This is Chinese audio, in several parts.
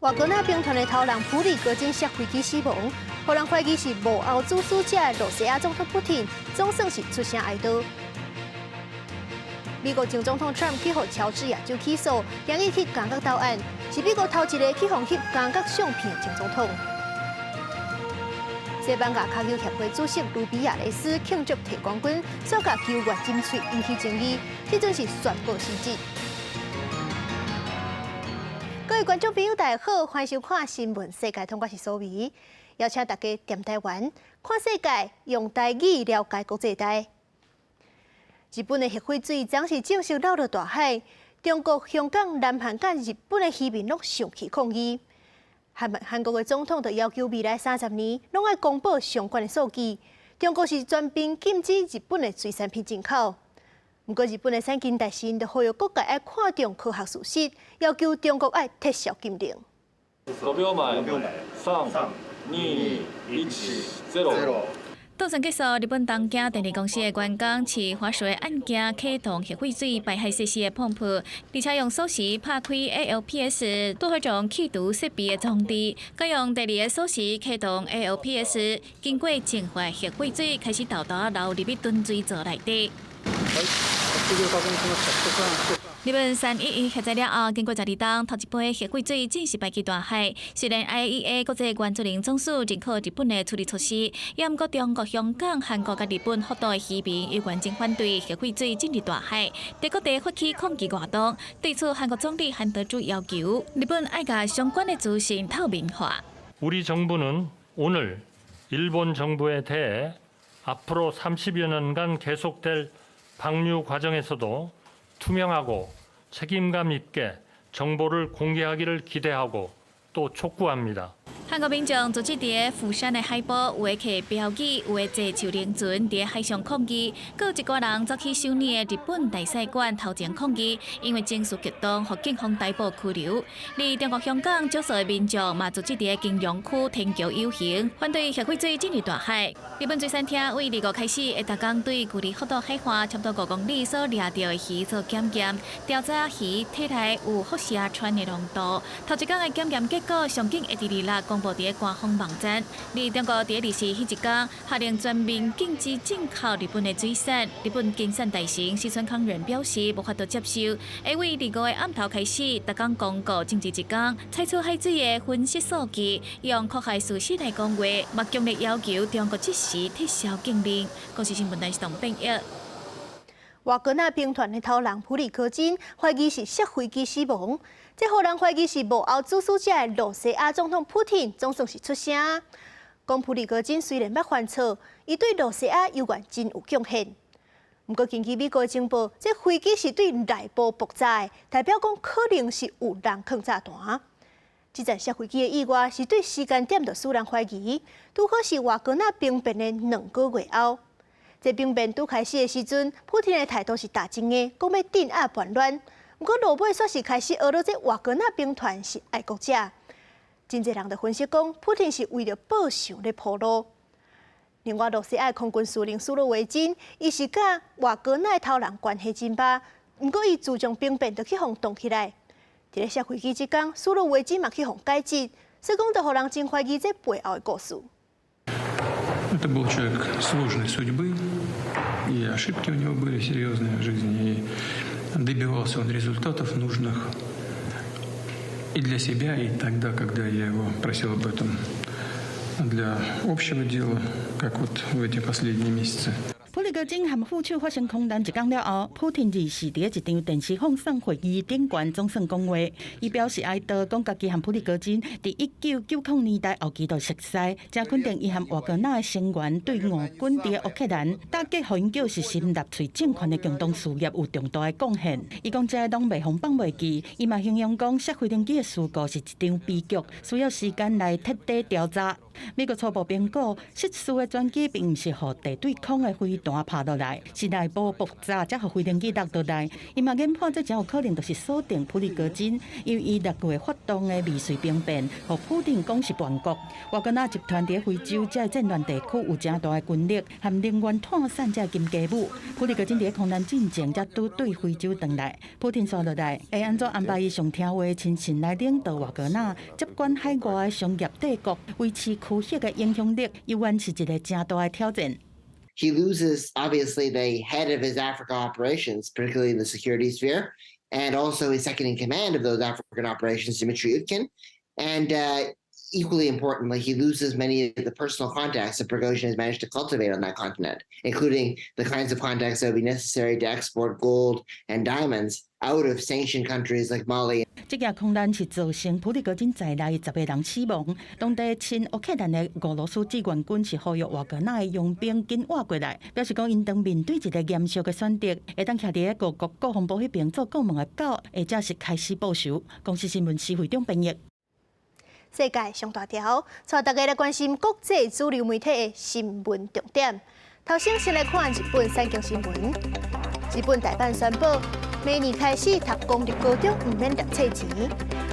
瓦格纳兵团的头人普里戈金摔飞机死亡，互人怀疑是幕后主使者的罗西亚总统普廷，总算是出声哀悼。美国前总统 Trump 去互乔治亚州起诉，嫌疑去感觉到案，是美国头一个去红翕感觉相片的前总统。西班牙卡球协会主席卢比亚雷斯庆祝提冠军，所甲球员金喙引起争议，这阵是宣布辞职。各位观众朋友，大家好，欢迎收看《新闻世界通》，我是苏眉，邀请大家踮台湾看世界，用台语了解国际台。日本的核废水总是正式流入大海，中国、香港、南韩甲日本的渔民拢上去抗议。韩国的总统就要求未来30年拢要公布相关的数据。中国是全面禁止日本的水产品进口。不过，日本的产经大臣就呼吁各界要看重科学事实，要求中国要撤销禁令。5秒前，3、2、1、0。斗争结束，日本东京电力公司的员工持滑水按键启动核废水排海设施的泵浦，而且用锁匙拍开 ALPS 多火种气毒设备的装置，再用第二个锁匙启动 ALPS， 经过净化核废水开始豆豆流入吨水槽内底。日本311核灾了后，经过12天，头一杯核废水正式排去大海。虽然 IAEA 国际原子能总署认可日本的处理措施，也毋过中国、香港、韩国甲日本福岛的渔民依然正反对核废水进入大海，在各地发起抗议活动。对此，韩国总理韩德洙要求日本要把相关的资讯透明化。우리정부는오늘일본정부에대해앞으로30여년간 계속될 방류 과정에서도 투명하고 책임감 있게 정보를 공개하기를 기대하고 또 촉구합니다. 组织伫釜山的海堡，有的摕标语，有的坐手灵船伫海上抗议，搁有一挂人走去修理的日本大使馆头前抗议，因为情绪激动，被警方逮捕拘留。而中国香港少数的民众嘛组织伫金融区天桥游行，反对核废水进入大海。日本水产厅为2月开始，会逐工对距离福岛海岸差不多5公里所掠到的鱼做检验，调查鱼体内有辐射氚的浓度。头一天的检验结果，上紧会伫2日公布伫官方网站。而中国伫24迄一天下令全面禁止进口日本的水产。日本经产大臣西村康稔表示，无法度接受，会为2月的暗头开始，逐工公告政治1天，采取海水的分析数据，用科学事实来讲话，嘛强烈要求中国即时撤销禁令。国际新闻台是董炳玉。瓦格纳兵团的头人普里戈金怀疑是摔飞机死亡，这互人怀疑是幕后主使者的罗西亚总统普廷总算是出声，讲普里戈金虽然捌犯错，伊对罗西亚犹原真有贡献。不过根据美国的情报，这飞机是对内部爆炸的，代表讲可能是有人放炸弹。这站摔飞机的意外是对时间点就使人怀疑，拄好是瓦格纳兵变的2个月后。这兵变拄开始的时阵，普廷的态度是打真的，讲要镇压叛乱。不过落尾却是开始讹到这瓦格纳兵团是爱国者。真侪人就分析讲，普廷是为了报仇咧铺路。另外，罗西亚空军司令苏洛维金，伊是甲瓦格纳头人关系真歹，不过伊自从兵变就去互动起来。伫咧摔飞机之天，苏洛维金嘛去互解职，所以讲就互人真怀疑这背后的故事。Это был человек сложной судьбы, и ошибки у него были серьезные в жизни, и добивался он результатов нужных и для себя, и тогда, когда я его просил об этом для общего дела, как вот в эти последние месяцы. 普里戈金和副手发生空难1天了后，普廷24伫一场电视放送会议顶悬总算讲话，伊表示哀悼，讲家己和普里戈金伫1990年代后期就熟悉，正肯定伊和瓦格纳的成员对俄军伫乌克兰打击海因叫是新纳粹政权的共同事业有重大的贡献。伊讲这拢袂封放袂记，伊嘛形容讲摔飞行机的事故是一场悲剧，需要时间来彻底调查。美国初步评估，失事的专机并不是予地对空的飞弹拍落来，是内部爆炸才予飞行机落倒来。伊嘛研判这真有可能就是锁定普里戈金，因为伊6月发动的未遂兵变，互普丁攻势toàn國。瓦格納集團伫非洲這戰亂地區有誠大的軍力，含能源擴散這金家母。普里戈金伫空難戰爭才拄對非洲回來，普丁刷落來會安怎安排伊上聽話親信來領導瓦格納接管海外的商業帝國，維持區域的影響力，永遠是一個誠大的挑戰。He loses, obviously, the head of his Africa operations, particularly in the security sphere, and also his second in command of those African operations, Dimitri Utkin. And equally importantly, he loses many of the personal contacts that Prigozhin has managed to cultivate on that continent, including the kinds of contacts that would be necessary to export gold and diamonds out of sanctioned countries like Mali. 这件空难是造成普里戈金在内10个人死亡。当地亲乌克兰的俄罗斯志愿军是呼吁瓦格纳的佣兵紧活过来，表示讲因当面对一个严肃的选择，会当徛伫各国国防部迄边做国门的狗，或者是开始报仇。公司新闻是会长编译。世界上大条，带大家来关心国际主流媒体的新闻重点。头先先来看日本产经新闻。日本大阪宣布，明年开始读公立高中唔免缴册钱，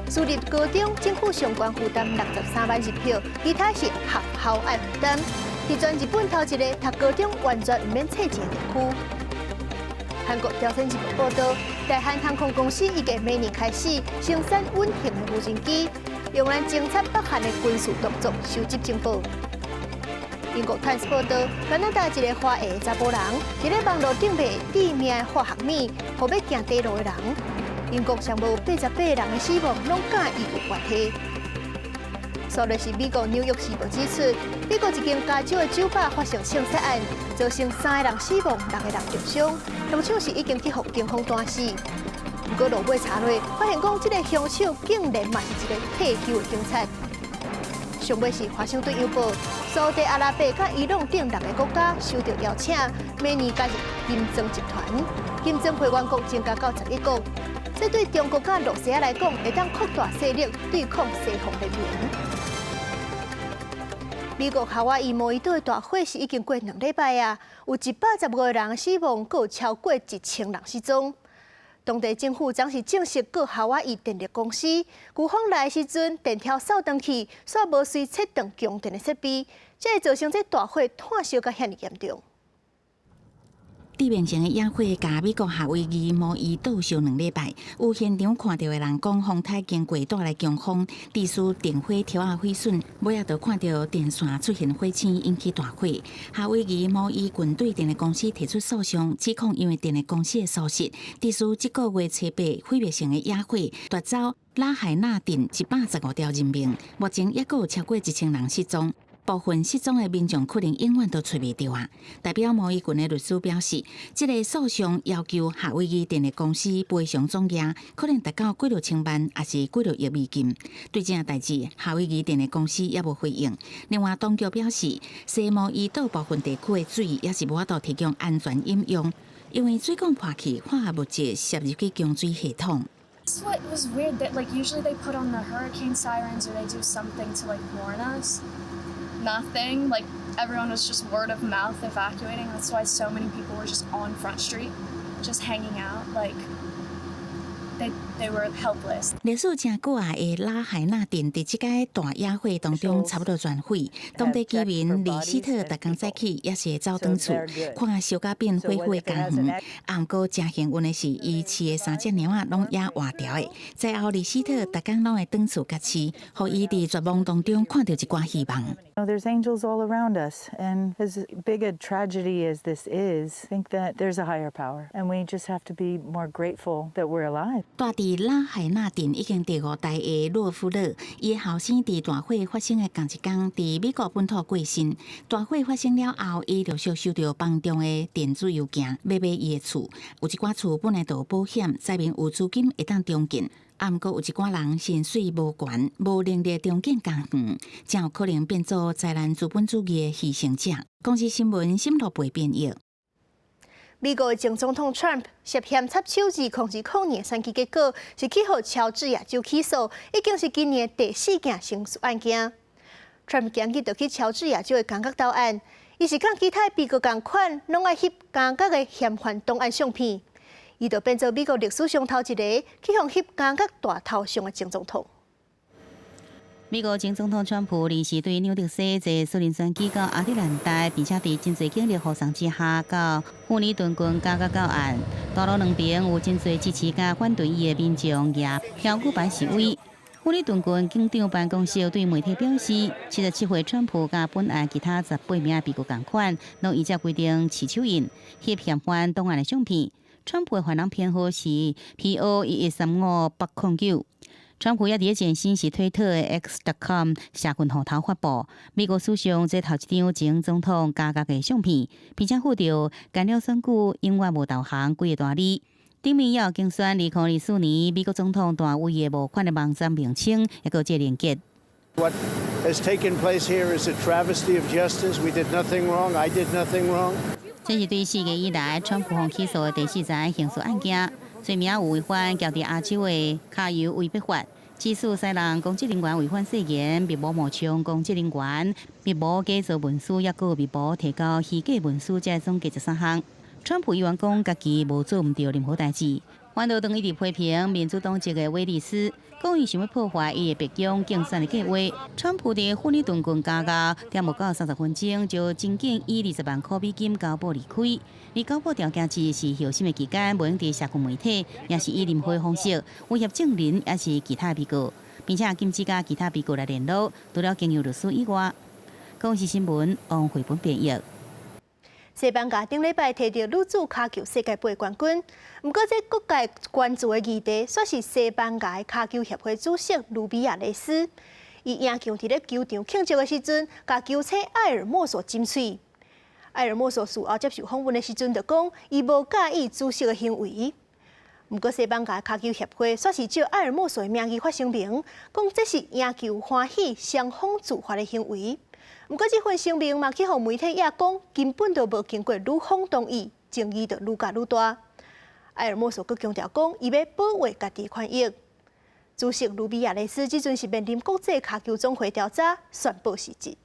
私立高中政府相关负担63万日票，其他是学校爱负担。是全日本头一个读高中完全唔免册钱的地区。韩国朝鲜日报报道，大韩航空公司已经明年开始生产稳定的无人机，用来侦察北韩的军事动作，收集情报。英国《Times》报道，加拿大一个华裔查甫人，伫咧网络顶卖致命的化学物，互要行地路的人。英国尚无88个人的死亡，拢甲伊有关系。昨日是美国《纽约时报》指出，美国一间加州的酒吧发生枪杀案，造成3个人死亡，6个人重伤，凶手是已经去互警方单死。不过落尾查落，发现讲这个凶手竟然嘛是一个退休的警察。上尾是《华盛顿邮报》，沙特阿拉伯甲伊朗等6个国家收到邀请，明年加入金砖集团，金砖会员国增加到11国。这对中国甲俄罗斯来讲，会当扩大势力对抗西方人员。美国夏威夷毛伊岛的大火是已经过2礼拜啊，有115个人死亡，还有超过1000人失踪。当地政府暂时证实，告夏威夷电力公司旧风来的时阵，电条扫断去，煞无随切断供电的设备，这会造成这大火炭烧甲遐尼严重。地面上的野火，甲美国夏威夷毛伊岛烧2礼拜，有现场看到的人讲，风台经过带来强风，地势电火条啊毁损，尾仔就看到电线出现火星，引起大火。夏威夷毛伊军队电力公司提出诉讼，指控因为电力公司的疏失，地势这个月初8毁灭性的野火夺走拉海纳镇115条人命，目前也有超过1000人失踪。部分失踪的民众可能永远都找袂到啊！代表毛伊军的律师表示，这个诉讼要求夏威夷电力公司赔偿总额可能达到几落千万，还是几落亿美金。对这件代志，夏威夷电力公司也无回应。另外，当局表示，西毛伊岛部分地区的水也是无法度提供安全饮用，因为水管破去，化学物质摄入去供水系统。That's what was weird. That usually they put on the hurricane sirens or they do something to warn us. Nothing. Everyone was just word of mouth evacuating. That's why so many people were just on Front Street, just hanging out. They were helpless. 历史真久啊的拉海纳镇，伫即个大野火当中差不多全毁。当地居民离死特逐工早起，也是会走转厝，看烧甲变火火的工园。毋过真幸运的是，伊饲的3只猫仔拢也活条的。在后离死特逐工拢会转厝甲饲，互伊伫绝望当中看到一寡希望。There's angels all around us, and as big a tragedy as this is, I think that there's a higher power, and we just have to be more grateful that we're alive. 住伫拉海纳镇已经第5代的洛夫勒，伊的后生伫大火发生的同一天，伫美国本土过身。大火发生了后，伊陆续收到房中的电子邮件，要买伊的厝。有一寡厝本来就有保险，载明有资金会当中建。毋过有一寡人薪水无悬，无能力中建工园，真有可能变做灾难资本主义的牺牲者。公司新闻新路背编译。美国前总统 Trump 涉嫌插手2020年选举结果，是去互乔治亚州起诉，已经是今年第4件刑事案件。川普今日就去乔治亚州的感觉到案，伊是讲其他被告同款，拢爱翕感觉的嫌犯档案相片，伊就变做美国历史上头一个去向翕感觉大头像的前总统。美国前总统川普离时对纽约市在苏联选举到亚特兰大，并且伫真侪警力护送之下，到富里顿郡加到案。道路两边有真侪支持甲反对伊的民众也飘古牌示威。富里顿郡警长办公室对媒体表示，77岁川普甲本案其他18名被告同款，拢依照规定持手印翕嫌犯档案的相片。川普的犯人编号是 PO1135809。川普也伫前新是推特的 X.com 社群号头发布，美国史上这头一张前总统加的相片，并且附着干了选举永远无投降几个大字。顶面也有竞选2024年美国总统大位的募款的网站名称，也有这连结。What has taken place here is a travesty of justice. We did nothing wrong. I did nothing wrong. 这是对4月以来川普被起诉的第4桩刑事案件。罪名有违反交伫亚洲的卡油违法法，起诉西人公职人员违反誓言，密谋冒充公职人员，密谋假造文书，也有密谋提交虚假文书，这总计13项。川普议员讲，家己无做唔到任何代志。反对党一直批评民主党籍的威利斯，讲伊想要破坏伊的白宫竞选的计划。川普伫富里顿郡加价，点无到30分钟就真警以20万块美金交保离开。而交保条件是后审的期间无用伫社群媒体，也是以任何方式威胁证人，也是其他被告，并且禁止甲其他被告来联络，除了经由律师以外。公视新闻王慧本编译。西班牙顶礼拜摕到女子骹球世界杯冠军，不过这各界关注的议题，却是西班牙的骹球协会主席卢比亚雷斯。伊赢球伫咧球场庆祝的时阵，甲球星埃尔莫索尖喙。埃尔莫索事后接受访问的时阵，就讲伊无介意主席的行为。不过西班牙骹球协会却是照埃尔莫索的名义发声明，讲这是赢球欢喜双方自发的行为。不过，这份声明嘛，去互媒体也讲，根本就无经过女方同意，争议就愈加愈大。埃尔莫索阁强调讲，伊要保卫家己权益。主席卢比亚雷斯即阵是面临国际骹球总会调查，宣布辞职。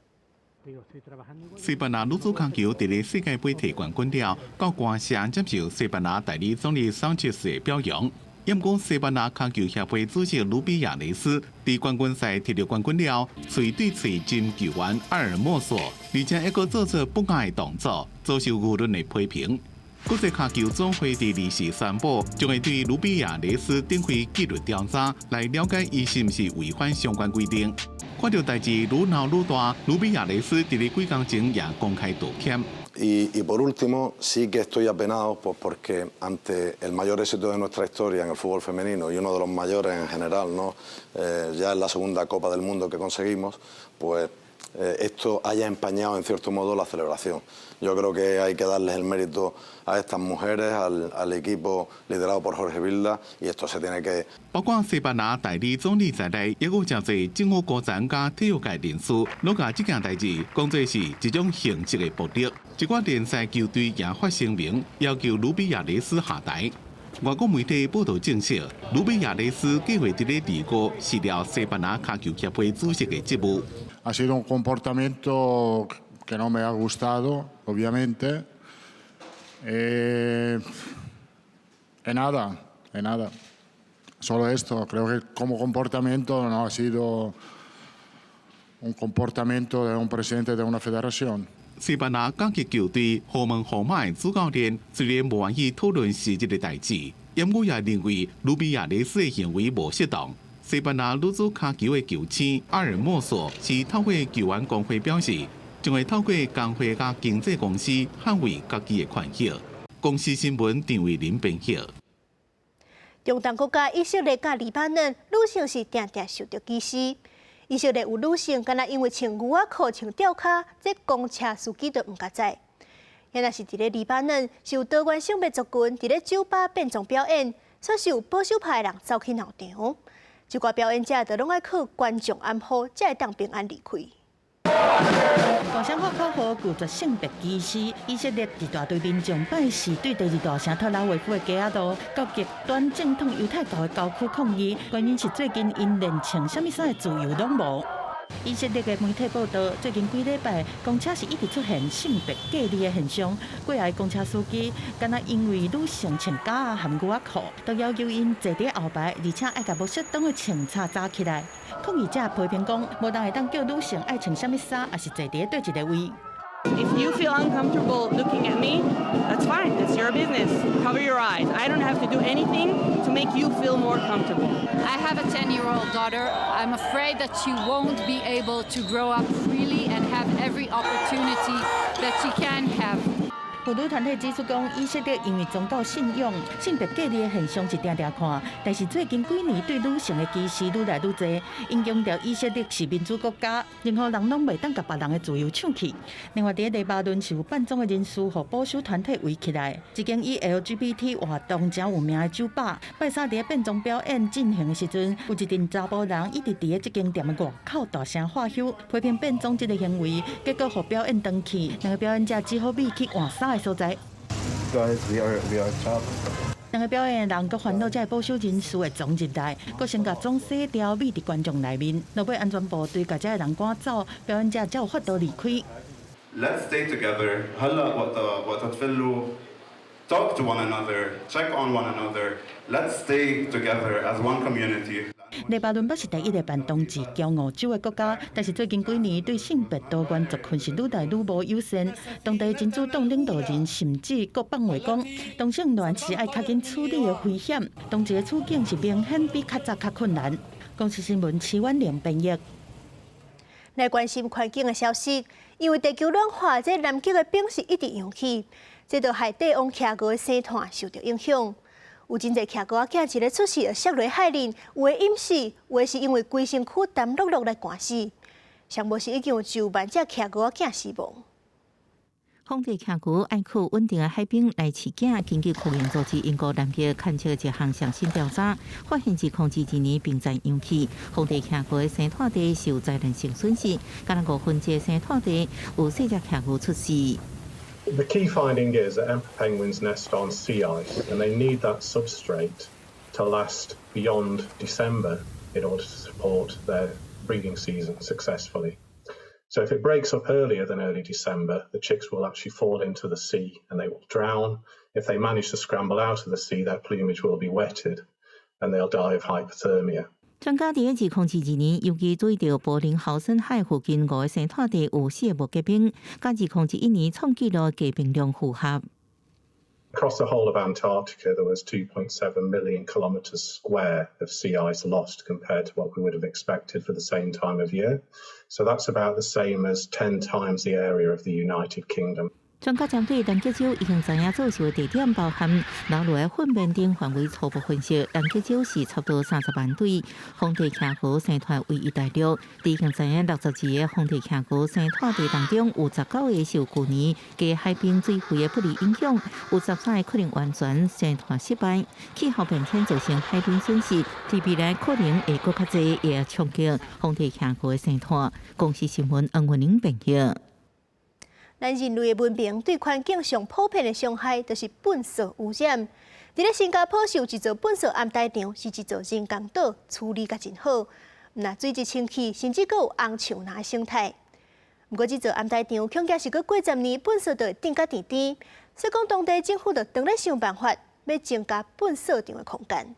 西班牙女子骹球伫咧世界杯摕冠军了，到官舍接受西班牙代理总理桑切斯的表扬。因讲西班牙骹球协会主席卢比亚雷斯伫冠军赛摕到冠军了，嘴对嘴针球员埃尔莫索，而且还阁做出不雅的动作，遭受舆论的批评。国际骹球总会伫2时宣布，将会对卢比亚雷斯展开纪律调查，来了解伊是毋是违反相关规定。看到代志愈闹愈大，卢比亚雷斯伫咧几工前也公开道歉。Y por último, sí que estoy apenado porque ante el mayor éxito de nuestra historia en el fútbol femenino y uno de los mayores en general, ¿no? Ya es la segunda Copa del Mundo que conseguimos, pues esto haya empañado en cierto modo la celebración. Yo creo que hay que darles el mérito a estas mujeres, al equipo liderado por Jorge Vilda, y esto se tiene que. 包括西班牙代理总理在内，也有真侪政府高层加体育界人士，拢甲这件代志讲做是一种性质的目的。一寡联赛球队也发声明，要求卢比亚雷斯下台。外国媒体报道证实，卢比亚雷斯计划伫咧2月辞掉西班牙骹球协会主席的职务。Ha sido un comportamiento que no me ha gustado, obviamente. Nada. Solo esto. Creo que como comportamiento no ha sido un comportamiento de un presidente de una federación. 西班牙甲级球队豪门皇马的主教练虽然无愿意讨论辞职的代志，因我也认为卢比亚雷斯的行为无适当。西班牙女子骹球的球星阿尔莫索是透过球员工会表示，将会透过工会甲经纪公司捍卫家己的权益。公司新闻张伟林编译。中东国家以色列甲黎巴嫩女性是常常受到歧视。以色列有女性，敢若因为穿牛仔裤、穿吊卡，这公车司机都唔甲载。也若是伫咧黎巴嫩，是有多元性别族群伫咧酒吧变装表演，却是有保守派人走去闹场。一寡表演者就拢爱靠观众安抚，才会当平安离开。大声号口号拒绝性别歧视，以色列一大堆民众拜四对第2大城特拉维夫的街仔路，到极端正统犹太教的郊区抗议，原因是最近因连穿什么衫的自由拢无。以色列嘅媒体報道，最近幾禮拜公車是一直出現性別隔離嘅現象。過來公車司機敢若因為女性穿假含牛仔褲，都要求因坐喺後排，而且愛甲無適當嘅穿插紮起來。抗議者批評講，無人會當叫女性愛穿啥物衫，也是坐喺對一個位。If you feel uncomfortable looking at me, that's fine. It's your business. Cover your eyes. I don't have to do anything to make you feel more comfortable. I have a 10-year-old daughter. I'm afraid that she won't be able to grow up freely and have every opportunity that she can have. 婦女團體指出講，以色列因為宗教信仰、性別隔離嘅現象是定定看，但是最近幾年對女性嘅歧視愈來愈多。因強調以色列是民主國家，任何人攏袂當甲別人嘅自由搶去。另外，喺黎巴嫩是有辦眾嘅人士和保守團體圍起來，一間以 LGBT 活動真有名嘅酒吧，拜三喺變裝表演進行嘅時陣，有一陣查甫人一直喺呢間店嘅外口大聲喝休，批評變裝這個行為，結果互表演斷去，兩個表演者只好避去換衫所在。兩個表演人閣煩惱這保守人士的裝入來，閣先甲裝洗掉米佇觀眾內面，落尾安全部隊甲這個人趕走，表演者才有法度離開。Let's stay together. هلا وقت تفلوا talk to one another, check on one another. Let's stay together as one community. 黎巴嫩不是第一個辦同志驕傲州的國家，但是最近幾年對性別多元族群是愈來愈無友善。當地真主黨領導人甚至閣放話講，同性戀是愛較緊處理的風險，同志的處境是明顯比較早較困難。公視新聞徐婉玲編譯。來關心環境的消息，因為地球暖化，這南極的冰是一直揚起，這就害帝王徛過的生態受到影響。有真濟徛過仔囝一日出事，摔落海裡，有的淹死，有的是因為規身軀澹漉漉來寒死。上無是已經有10萬隻徛過仔囝死亡。風地徛過愛靠穩定的海冰來飼囝。根據科研組織英國南極勘測一項上新調查，發現自2022年冰災引起，風地徛過的生態地受災難性損失，敢若5%生態地有4隻徛過出事。The key finding is that emperor penguins nest on sea ice, and they need that substrate to last beyond December in order to support their breeding season successfully. So if it breaks up earlier than early December, the chicks will actually fall into the sea and they will drown. If they manage to scramble out of the sea, their plumage will be wetted and they'll die of hypothermia. 專家伫2022年，尤其注意到柏林豪森海附近5個生態地有4個結冰，甲2021年創紀錄結冰量符合。Across the whole of Antarctica, there was 2.7 million kilometres square of sea ice lost compared to what we would have expected for the same time of year. So that's about the same as 10 times the area of the United Kingdom. 專家針對南極洲已經知影造成的地點，包含流落的混變等範圍初步分析。南極洲是差不多30萬對，風地徛過生態為一大陸。已經知影62個風地徛過生態地當中，有19個受去年嘅海冰水庫的不利影響，有13個可能完全生態失敗。氣候變遷造成海冰損失，對未來可能會更較濟嘅衝擊風地徛過的生態。公視新聞黃文玲編輯。咱人類的文明對環境上普遍的傷害，就是糞掃污染。在咧新加坡是有一座糞掃暗台場，是一座人工島，處理甲真好。那水質清氣，甚至閣有紅樹林生態。不過，這座暗台場恐驚是閣過10年，糞掃就會定甲甜甜。所以講，當地政府就當咧想辦法，要增加糞掃場的空間。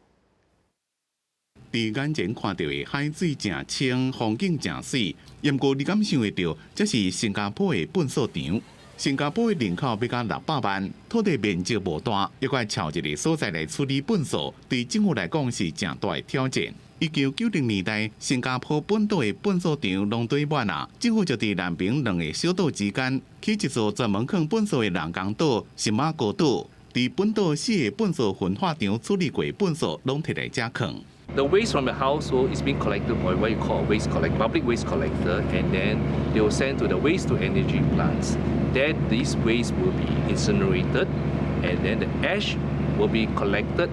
伫眼前看到的海水正清，風景正水，毋過你敢想會到，這是新加坡的糞掃場。新加坡的人口要到600萬，土地面積無大，一塊找一個所在來處理糞掃，對政府來講是正大的挑戰。1990年代，新加坡本島的糞掃場攏堆滿啊，政府就佇南邊2個小島之間起一座專門放糞掃的人工島——新馬哥島。伫本島4個糞掃分化場處理過糞掃，攏摕來遮放。The waste from the household is being collected by what you call public waste collector, and then they will send to the waste to energy plants. Then these waste will be incinerated, and then the ash will be collected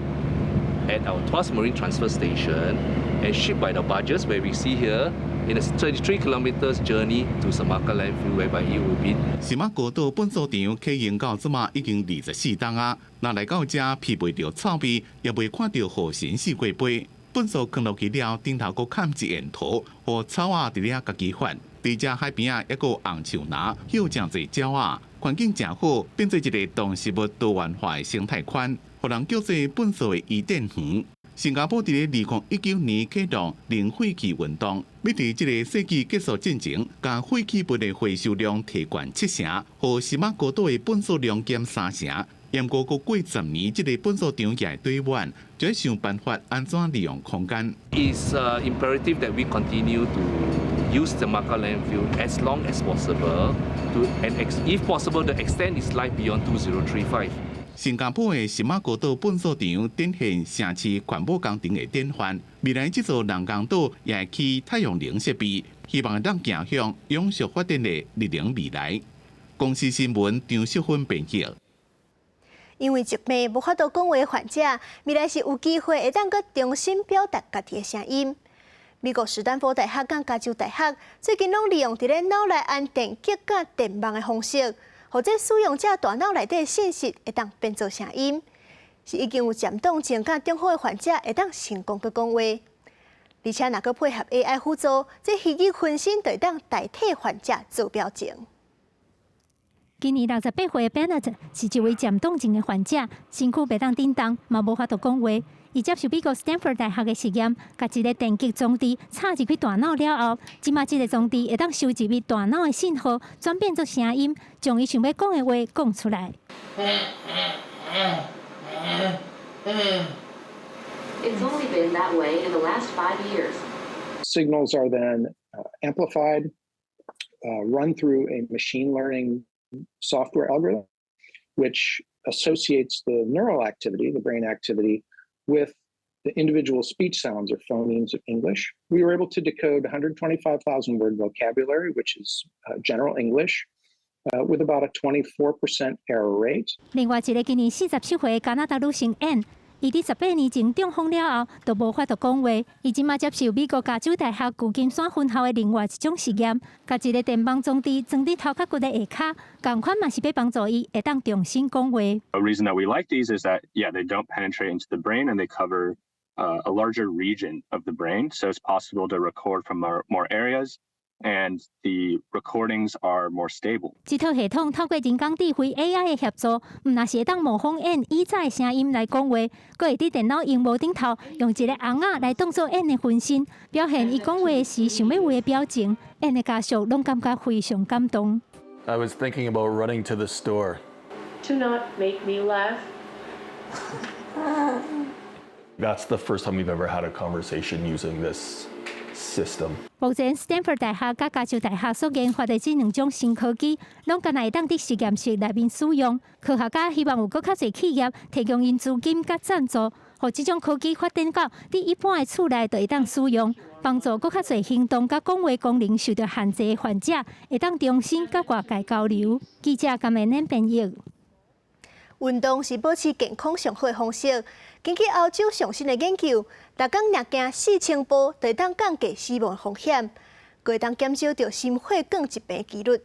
at our Tuas Marine Transfer Station and shipped by the barges, where we see here in a 33 kilometers journey to Samaka landfill, whereby it will be. 新馬哥島糞掃場啟用到即馬已經24冬啊，若來到遮，聞袂到臭味，也袂看到河神四過杯。粪扫放落去了，顶头搁砍一沿土，和草啊伫咧家己发。伫遮海边啊，抑个红树林，有真侪鸟啊，环境真好，变做一个动植物多元化的生态圈，互人叫做粪扫的伊甸园。新加坡伫咧2019年启动零废弃运动，要伫这个世纪结束进前，将废弃物的回收量提高7成，和西马国岛的粪扫量减3成。不过，过10年，这个粪扫场也会堆满，就要想办法安怎利用空间。It's imperative that we continue to use the Maka landfill as long as possible, if possible, to extend its life beyond 2035. 新加坡的西马国岛粪扫场展现城市环保工程的典范。未来这座人工岛也会起太阳能设备，希望当走向永续发展的绿能未来。公司新闻张淑芬编辑。因为疾病无法度讲话的患者，未来是有机会会当搁重新表达家己的声音。美国史丹福大学甲加州大学最近拢利用伫咧脑内安电极甲电网的方式，或者使用者大脑内底的信息会当变做声音，是已经有渐冻症甲中风的患者会当成功去讲话。而且若搁配合 AI 辅助，这虚拟分身就会当代替患者做表情。今年68岁的 Bennett 是一位渐冻症的患者，身躯袂当振动，嘛无法度讲话。伊接受美国 Stanford 大学的实验，甲一个电极装置插入去大脑了后，即马即个装置会当收集伊大脑的信号，转变做声音，将伊想要讲的话讲出来。It's only been that way in the last 5 years. Signals are then amplified, run through a machine learning software algorithm, which associates the neural activity, the brain activity, with the individual speech sounds or phonemes of English. We were able to decode 125,000 word vocabulary, which is general English, with about a 24% error rate. 另外一个今年47岁的加拿大女性 Anne。伊伫18年前中风了后，就无法度讲话。伊即马接受美国加州大学旧金山分校的另外一种实验，甲一个电棒装置装伫头壳骨的下骹，共款嘛是要帮助伊会当重新讲话。A reason that we like these is that they don't penetrate into the brain and they cover a larger region of the brain, so it's possible to record from more areas. And the recordings are more stable. 这套系统透过人工智慧 AI 的协助，唔但是会当模仿 N 以前的声音来讲话，佮会伫電腦螢幕頂頭用一個紅仔來當做 N 的分身，表現伊講話時想要話的表情。N 的家屬攏感覺非常感動。I was thinking about running to the store. To not make me laugh. That's the first time we've ever had a conversation using this system. 目前 Stanford 大學甲加州大學所研發的這兩種新科技，攏敢若會當佇實驗室內面使用。科學家希望有更較儕企業提供因資金甲贊助，讓這種科技發展到佇一般的厝內就會當使用，幫助更較儕行動甲講話功能受到限制的患者，會當重新甲外界交流。記者甘美恁編譯。運動是保持健康上好的方式。根據歐洲上新的研究，逐工若行4000步，就會當降低死亡風險，佫會當減少着心血管疾病幾率。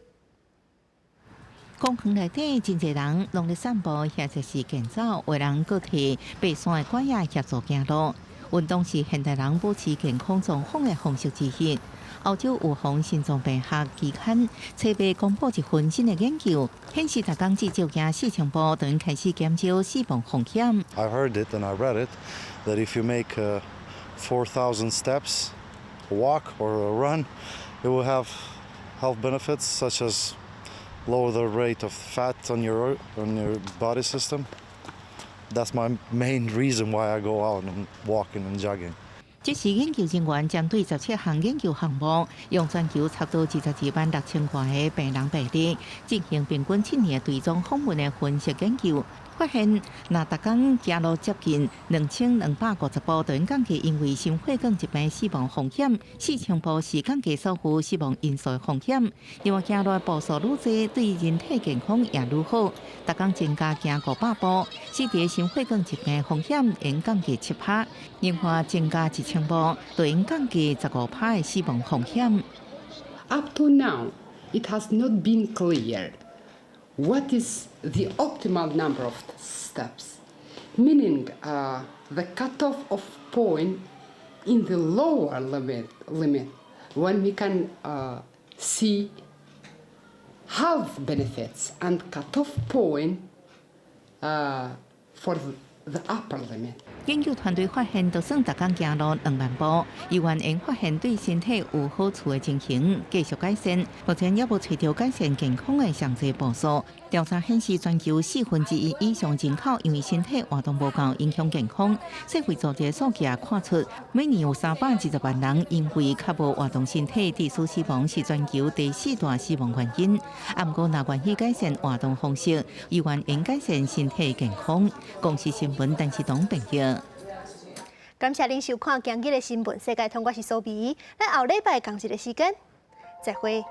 公園內底真濟人攏咧散步，或者是健走，有人佫摕爬山的拐仔協助行路。運動是現代人保持健康狀況的方式之一。澳洲預防心臟病學期刊7月公布一份新的研究，顯示逐工至少行4000步，就能開始減少死亡風險。I heard it and I read it that if you make 4,000 steps, a walk or a run, it will have health benefits such as lower the rate of fat on your body system. That's my main reason why I go out and walking and jogging. 这是研究人员针对17項研究項目，用全球差不多226000多個病人病例，進行平均7年追蹤訪問的分析研究，發現，若逐工行路接近2250步，就能降低因為心血管疾病死亡風險；4000步是降低所有死亡因素的風險。另外，行路的步數愈多，對人體健康也愈好。逐工增加行500步，使得心血管疾病風險能降低7%。另外，增加1000步，就能降低15%的死亡風險。Up to now, it has not been clear what is the optimal number of steps, meaning the cutoff of point in the lower limit when we can see health benefits and cutoff point for the upper limit. 研究团队发现，就算逐工行路2万步，伊原应发现对身体有好处的情形继续改善，目前也无找到改善健康的上济步数。调查显示，全球1/4以上人口因为身体活动不够影响健康。世卫组织数据也看出，每年有320万人因为较无活动身体致死死亡，是全球第4大死亡原因。不过，若愿意改善活动方式，伊原应改善身体健康。公视新闻陈志东报道。感谢您收看今日的新闻，世界通，我是苏比。咱后礼拜同一个时间再会。